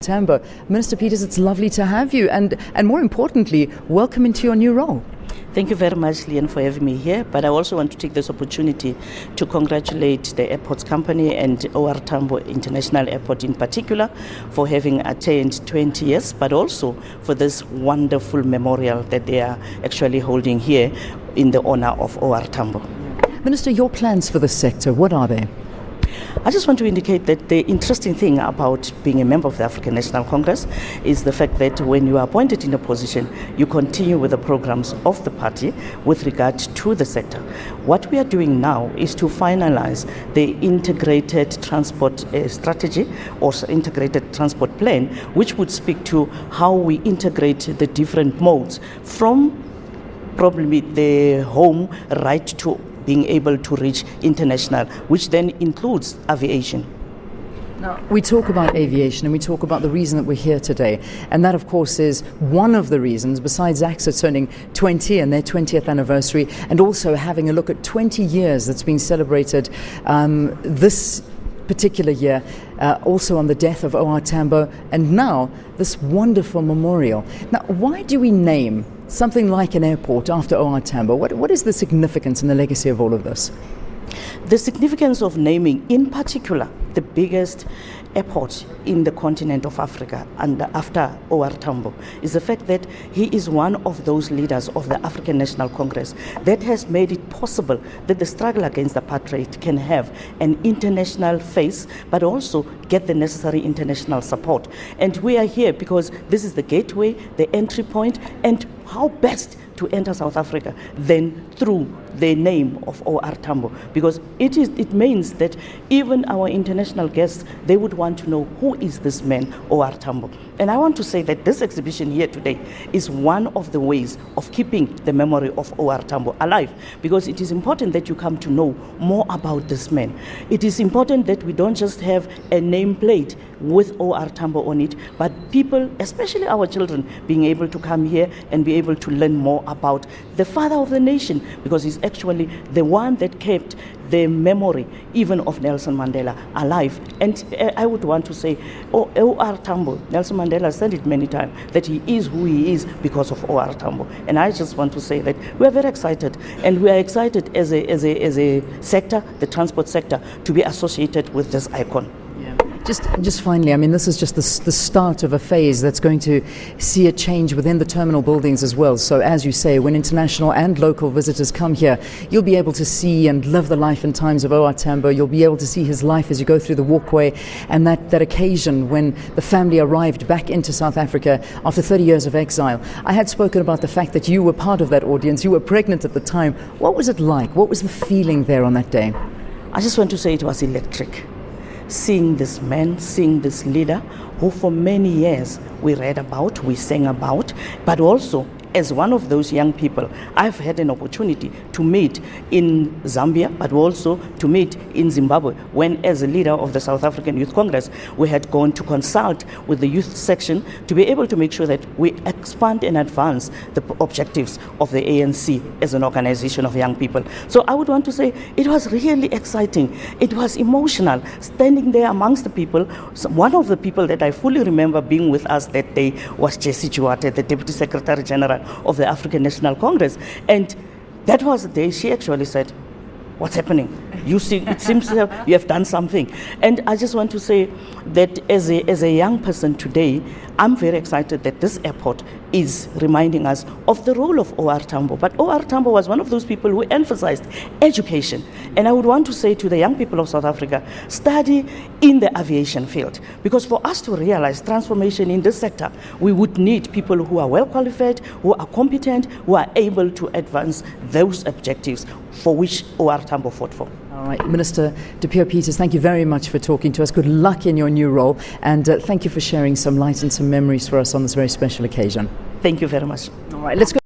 Tambo. Minister Peters, it's lovely to have you, and more importantly, welcome into your new role. Thank you very much, Lian, for having me here. But I also want to take this opportunity to congratulate the airports company and OR Tambo International Airport in particular for having attained 20 years, but also for this wonderful memorial that they are actually holding here in the honor of OR Tambo. Minister, your plans for the sector, what are they? I just want to indicate that the interesting thing about being a member of the African National Congress is the fact that when you are appointed in a position, you continue with the programs of the party with regard to the sector. What we are doing now is to finalize the integrated transport strategy or integrated transport plan, which would speak to how we integrate the different modes from probably the home right to being able to reach international, which then includes aviation. Now, we talk about aviation and we talk about the reason that we're here today. And that, of course, is one of the reasons, besides AXA turning 20 and their 20th anniversary, and also having a look at 20 years that's been celebrated this particular year, also on the death of OR Tambo, and now this wonderful memorial. Now, why do we name something like an airport after OR Tambo? What is the significance and the legacy of all of this? The significance of naming, in particular, the biggest airport in the continent of Africa and after OR Tambo, is the fact that he is one of those leaders of the African National Congress that has made it possible that the struggle against apartheid can have an international face, but also get the necessary international support. And we are here because this is the gateway, the entry point, and how best to enter South Africa than through the name of OR Tambo, because it means that even our international guests, they would want to know who is this man, OR Tambo. And I want to say that this exhibition here today is one of the ways of keeping the memory of OR Tambo alive, because it is important that you come to know more about this man. It is important that we don't just have a nameplate with OR Tambo on it, but people, especially our children, being able to come here and be able to learn more about the father of the nation, because he's actually the one that kept the memory even of Nelson Mandela alive. And I would want to say, OR Tambo, Nelson Mandela said it many times, that he is who he is because of OR Tambo. And I just want to say that we are very excited, and we are excited as a sector, the transport sector, to be associated with this icon. Just finally, I mean, this is just the start of a phase that's going to see a change within the terminal buildings as well. So as you say, when international and local visitors come here, you'll be able to see and live the life and times of OR Tambo. You'll be able to see his life as you go through the walkway, and that occasion when the family arrived back into South Africa after 30 years of exile. I had spoken about the fact that you were part of that audience. You were pregnant at the time. What was it like? What was the feeling there on that day? I just want to say it was electric. Seeing this man, seeing this leader who for many years we read about, we sang about, but also as one of those young people, I've had an opportunity to meet in Zambia, but also to meet in Zimbabwe, when as a leader of the South African Youth Congress, we had gone to consult with the youth section to be able to make sure that we expand and advance the objectives of the ANC as an organization of young people. So I would want to say it was really exciting. It was emotional, standing there amongst the people. So one of the people that I fully remember being with us that day was Jessie Chiwate, the Deputy Secretary General of the African National Congress. And that was the day she actually said, "What's happening? You see, it seems you have done something." And I just want to say that as a young person today, I'm very excited that this airport is reminding us of the role of OR Tambo. But OR Tambo was one of those people who emphasized education. And I would want to say to the young people of South Africa, study in the aviation field. Because for us to realize transformation in this sector, we would need people who are well qualified, who are competent, who are able to advance those objectives for which OR Tambo fought for. All right, Minister Dipuo Peters, thank you very much for talking to us. Good luck in your new role, and thank you for sharing some light and some memories for us on this very special occasion. Thank you very much. All right, let's go.